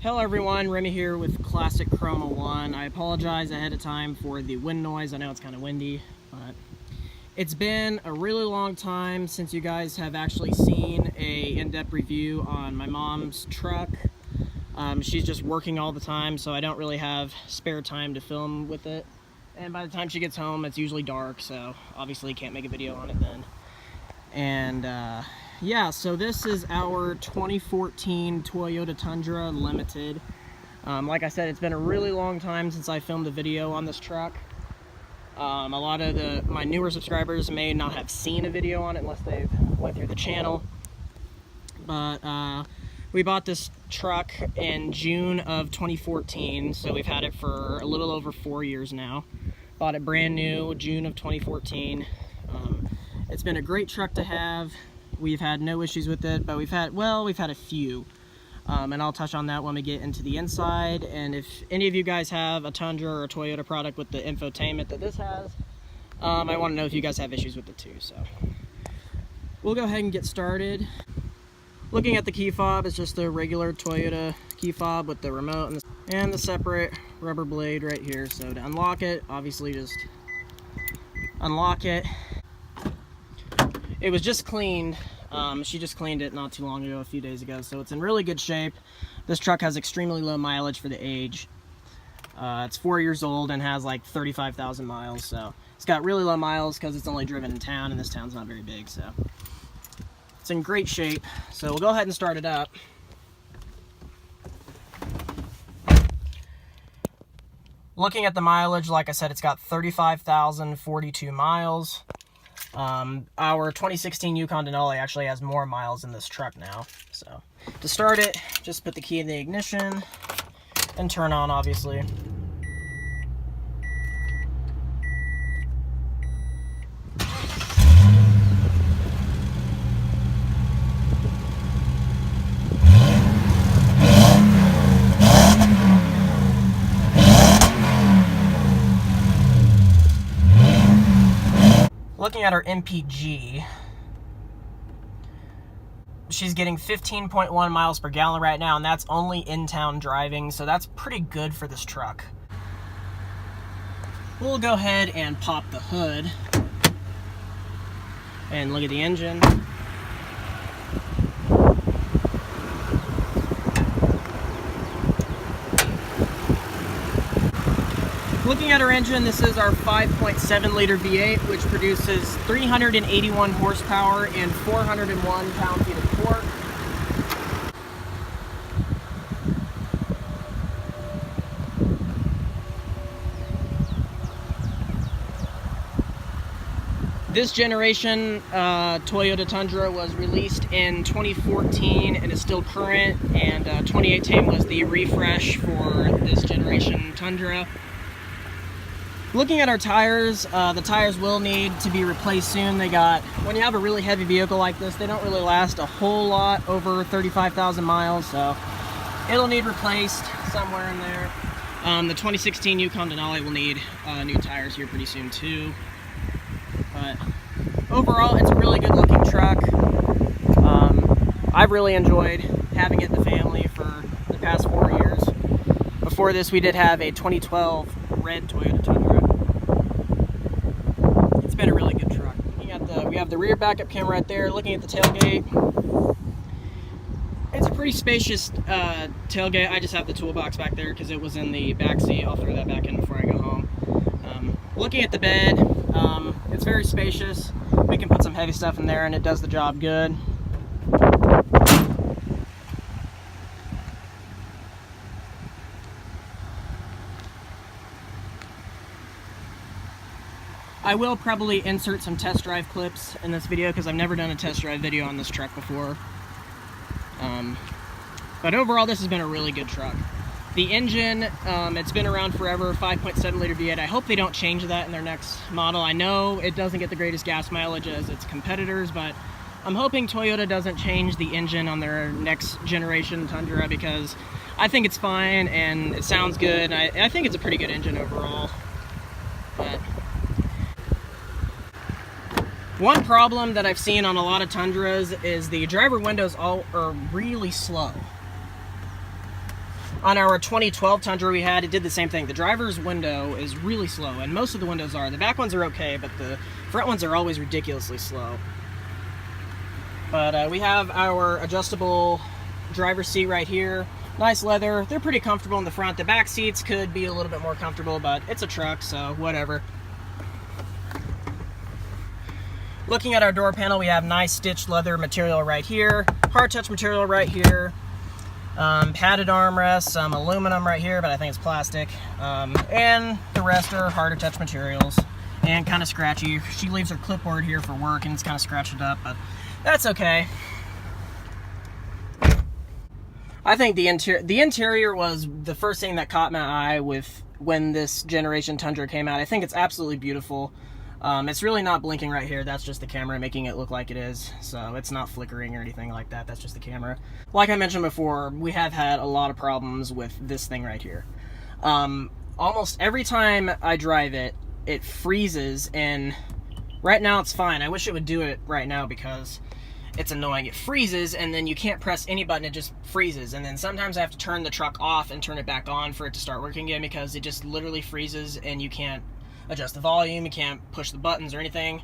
Hello everyone, Remy here with Classic Chroma 1. I apologize ahead of time for the wind noise. I know it's kind of windy, but it's been a really long time since you guys have actually seen a in-depth review on my mom's truck. She's just working all the time, so I don't really have spare time to film with it. And by the time she gets home, it's usually dark, so obviously can't make a video on it then. And yeah, so this is our 2014 Toyota Tundra Limited. Like I said, it's been a really long time since I filmed a video on this truck. A lot of my newer subscribers may not have seen a video on it unless they've went through the channel. But we bought this truck in June of 2014, so we've had it for a little over 4 years now. Bought it brand new, June of 2014. It's been a great truck to have. We've had no issues with it, but we've had a few. And I'll touch on that when we get into the inside. And if any of you guys have a Tundra or a Toyota product with the infotainment that this has, I want to know if you guys have issues with it too. So we'll go ahead and get started. Looking at the key fob, it's just the regular Toyota key fob with the remote and the separate rubber blade right here. So to unlock it, obviously just unlock it. It was just cleaned. She just cleaned it not too long ago, a few days ago, so it's in really good shape. This truck has extremely low mileage for the age. It's 4 years old and has like 35,000 miles, so it's got really low miles because it's only driven in town, and this town's not very big, so it's in great shape. So we'll go ahead and start it up. Looking at the mileage, like I said, it's got 35,042 miles. Our 2016 Yukon Denali actually has more miles in this truck now. So to start it, just put the key in the ignition and turn on, obviously. Looking at our MPG, she's getting 15.1 miles per gallon right now, and that's only in-town driving, so that's pretty good for this truck. We'll go ahead and pop the hood and look at the engine. Looking at our engine, this is our 5.7 liter V8, which produces 381 horsepower and 401 pound-feet of torque. This generation Toyota Tundra was released in 2014 and is still current, and 2018 was the refresh for this generation Tundra. Looking at our tires, the tires will need to be replaced soon. When you have a really heavy vehicle like this, they don't really last a whole lot over 35,000 miles, so it'll need replaced somewhere in there. The 2016 Yukon Denali will need new tires here pretty soon too. But overall, it's a really good looking truck. I've really enjoyed having it in the family for the past 4 years. Before this, we did have a 2012 red Toyota Tundra. It's been a really good truck. We have the rear backup camera right there. Looking at the tailgate, it's a pretty spacious tailgate. I just have the toolbox back there because it was in the back seat. I'll throw that back in before I go home. Looking at the bed, it's very spacious. We can put some heavy stuff in there and it does the job good. I will probably insert some test drive clips in this video because I've never done a test drive video on this truck before. But overall, this has been a really good truck. The engine, it's been around forever, 5.7 liter V8. I hope they don't change that in their next model. I know it doesn't get the greatest gas mileage as its competitors, but I'm hoping Toyota doesn't change the engine on their next generation Tundra because I think it's fine and it sounds good. I think it's a pretty good engine overall. But one problem that I've seen on a lot of Tundras is the driver windows are really slow. On our 2012 Tundra we had, it did the same thing. The driver's window is really slow, and most of the windows are. The back ones are okay, but the front ones are always ridiculously slow. But we have our adjustable driver's seat right here. Nice leather. They're pretty comfortable in the front. The back seats could be a little bit more comfortable, but it's a truck, so whatever. Looking at our door panel, we have nice stitched leather material right here. Hard touch material right here. Padded armrests, some aluminum right here, but I think it's plastic. And the rest are harder touch materials and kind of scratchy. She leaves her clipboard here for work and it's kind of scratched up, but that's okay. I think the interior was the first thing that caught my eye when this generation Tundra came out. I think it's absolutely beautiful. It's really not blinking right here. That's just the camera making it look like it is. So it's not flickering or anything like that. That's just the camera. Like I mentioned before, we have had a lot of problems with this thing right here. Almost every time I drive it, it freezes, and right now it's fine. I wish it would do it right now because it's annoying. It freezes and then you can't press any button, it just freezes. And then sometimes I have to turn the truck off and turn it back on for it to start working again because it just literally freezes and you can't adjust the volume, you can't push the buttons or anything.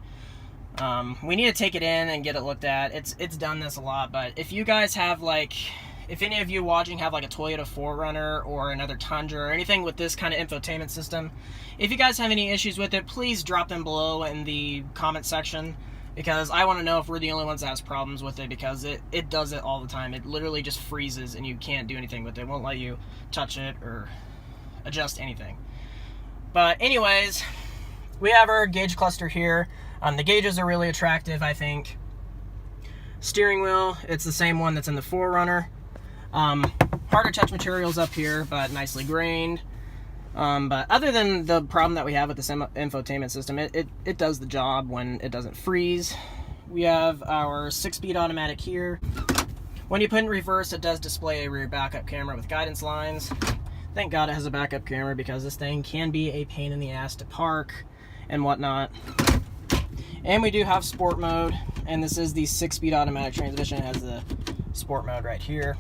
We need to take it in and get it looked at. It's done this a lot, but if you guys have if any of you watching have like a Toyota 4Runner or another Tundra or anything with this kind of infotainment system, if you guys have any issues with it, please drop them below in the comment section, because I want to know if we're the only ones that has problems with it, because it does it all the time. It literally just freezes and you can't do anything with it. It won't let you touch it or adjust anything. But anyways, we have our gauge cluster here. The gauges are really attractive, I think. Steering wheel, it's the same one that's in the 4Runner. Harder touch materials up here, but nicely grained. But other than the problem that we have with this infotainment system, it does the job when it doesn't freeze. We have our 6-speed automatic here. When you put in reverse, it does display a rear backup camera with guidance lines. Thank God it has a backup camera, because this thing can be a pain in the ass to park and whatnot. And we do have sport mode, and this is the 6-speed automatic transmission. It has the sport mode right here.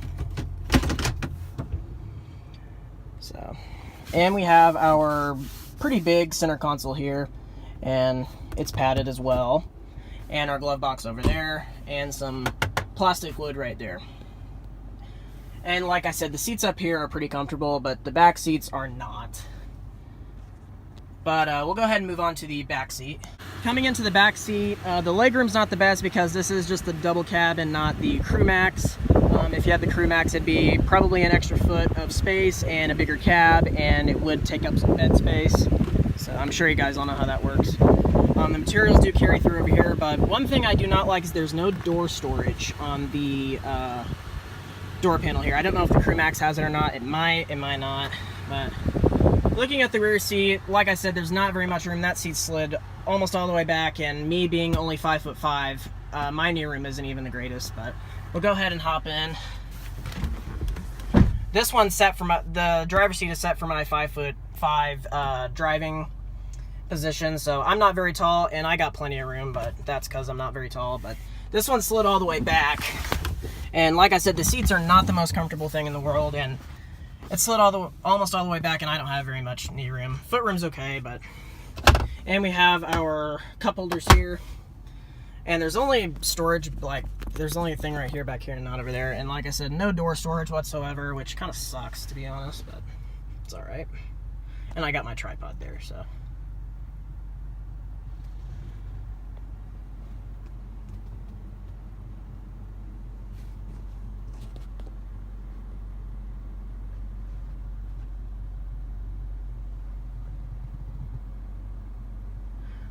So, and we have our pretty big center console here, and it's padded as well. And our glove box over there, and some plastic wood right there. And like I said, the seats up here are pretty comfortable, but the back seats are not. But we'll go ahead and move on to the back seat. Coming into the back seat, the legroom's not the best because this is just the double cab and not the Crew Max. If you had the Crew Max, it'd be probably an extra foot of space and a bigger cab, and it would take up some bed space. So I'm sure you guys all know how that works. The materials do carry through over here, but one thing I do not like is there's no door storage on the door panel here. I don't know if the Crew Max has it or not. It might not. But looking at the rear seat, like I said, there's not very much room. That seat slid almost all the way back, and me being only 5'5", my knee room isn't even the greatest. But we'll go ahead and hop in. This one's set for the driver's seat is set for my 5'5" driving position, so I'm not very tall, and I got plenty of room, but that's because I'm not very tall. But this one slid all the way back, and like I said, the seats are not the most comfortable thing in the world, and it slid almost all the way back, and I don't have very much knee room. Foot room's okay, but... And we have our cup holders here, and there's only storage, there's only a thing right here, back here, and not over there. And like I said, no door storage whatsoever, which kind of sucks, to be honest, but it's all right. And I got my tripod there, so...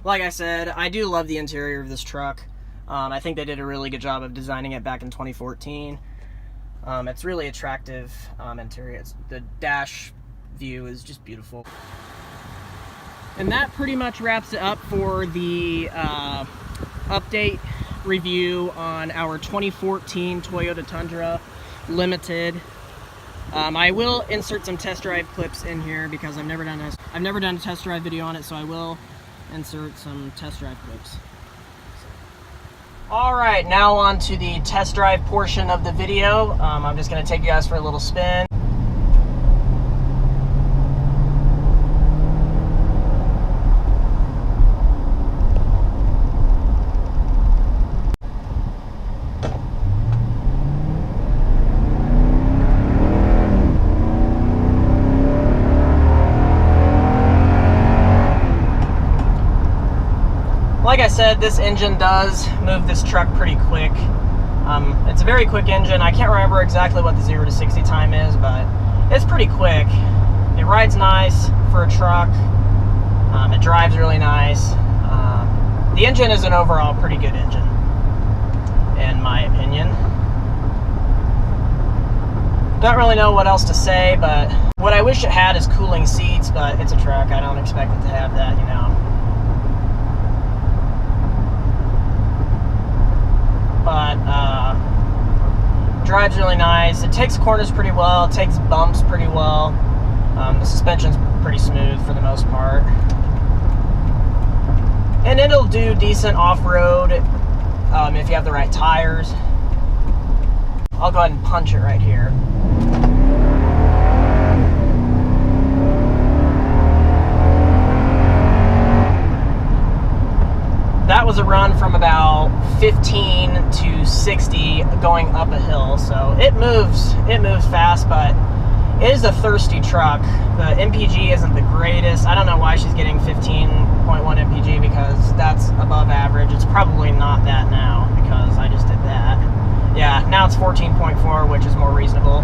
Like I said, I do love the interior of this truck. I think they did a really good job of designing it back in 2014. It's really attractive interior. The dash view is just beautiful. And that pretty much wraps it up for the update review on our 2014 Toyota Tundra Limited. I will insert some test drive clips in here because I've never done a test drive video on it, so I will insert some test drive clips. Alright, now on to the test drive portion of the video. I'm just going to take you guys for a little spin. like I said, this engine does move this truck pretty quick. It's a very quick engine. I can't remember exactly what the 0 to 60 time is, but it's pretty quick. It rides nice for a truck. It drives really nice. The engine is an overall pretty good engine, in my opinion. Don't really know what else to say, but what I wish it had is cooling seats, but it's a truck. I don't expect it to have that, you know. But drives really nice. It takes corners pretty well. It takes bumps pretty well. The suspension's pretty smooth for the most part. And it'll do decent off-road if you have the right tires. I'll go ahead and punch it right here. That was a run from about 15 to 60 going up a hill, so it moves fast, but it is a thirsty truck. The MPG isn't the greatest. I don't know why she's getting 15.1 MPG, because that's above average. It's probably not that now, because I just did that. Yeah, now it's 14.4, which is more reasonable.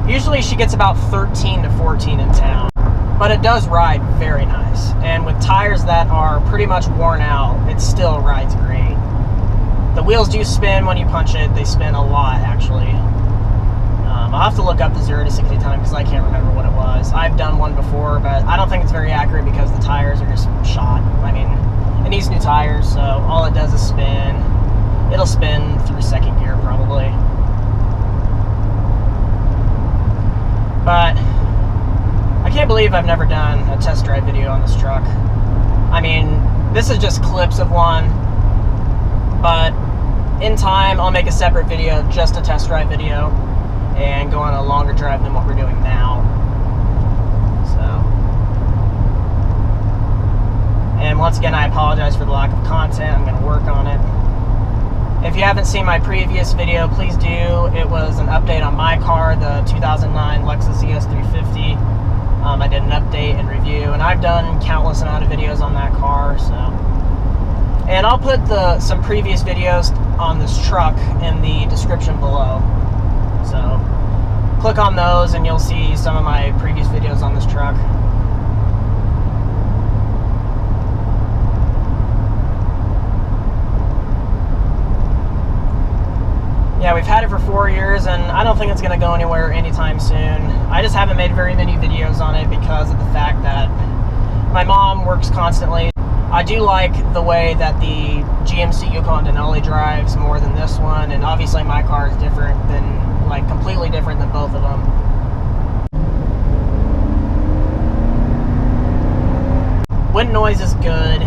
Usually she gets about 13 to 14 in town, but it does ride very nice. And with tires that are pretty much worn out, it still rides great. The wheels do spin when you punch it. They spin a lot, actually. I'll have to look up the 0 to 60 time because I can't remember what it was. I've done one before, but I don't think it's very accurate because the tires are just shot. I mean, it needs new tires, so all it does is spin. It'll spin through second gear, probably. But I can't believe I've never done a test drive video on this truck. I mean, this is just clips of one, but in time I'll make a separate video, just a test drive video, and go on a longer drive than what we're doing now. So, and once again, I apologize for the lack of content. I'm going to work on it. If you haven't seen my previous video, please do. It was an update on my car, the 2009 Lexus ES350. I did an update and review, and I've done countless amount of videos on that car. So, and I'll put some previous videos on this truck in the description below. So click on those and you'll see some of my previous videos on this truck. Yeah, we've had it for 4 years and I don't think it's going to go anywhere anytime soon. I just haven't made very many videos on it because of the fact that my mom works constantly. I do like the way that the GMC Yukon Denali drives more than this one, and obviously my car is different than, like, completely different than both of them. Wind noise is good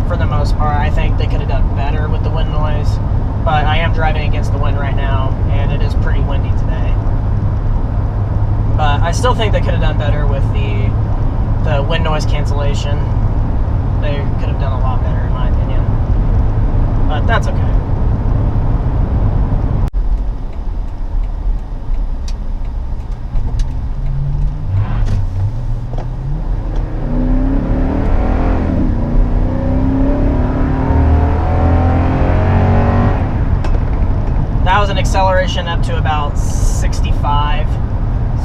for the most part. I think they could have done better with the wind noise, but I am driving against the wind right now, and it is pretty windy today. But I still think they could have done better with the wind noise cancellation. They could have done a lot better, in my opinion. But that's okay. That was an acceleration up to about 65.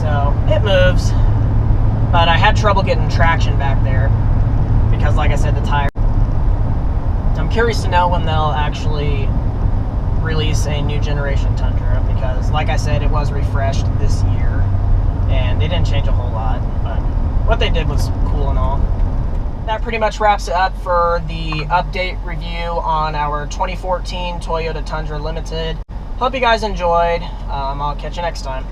So it moves. But I had trouble getting traction back there, because, like I said, the tire. I'm curious to know when they'll actually release a new generation Tundra, because, like I said, it was refreshed this year and they didn't change a whole lot, but what they did was cool and all. That pretty much wraps it up for the update review on our 2014 Toyota Tundra Limited. Hope you guys enjoyed. I'll catch you next time.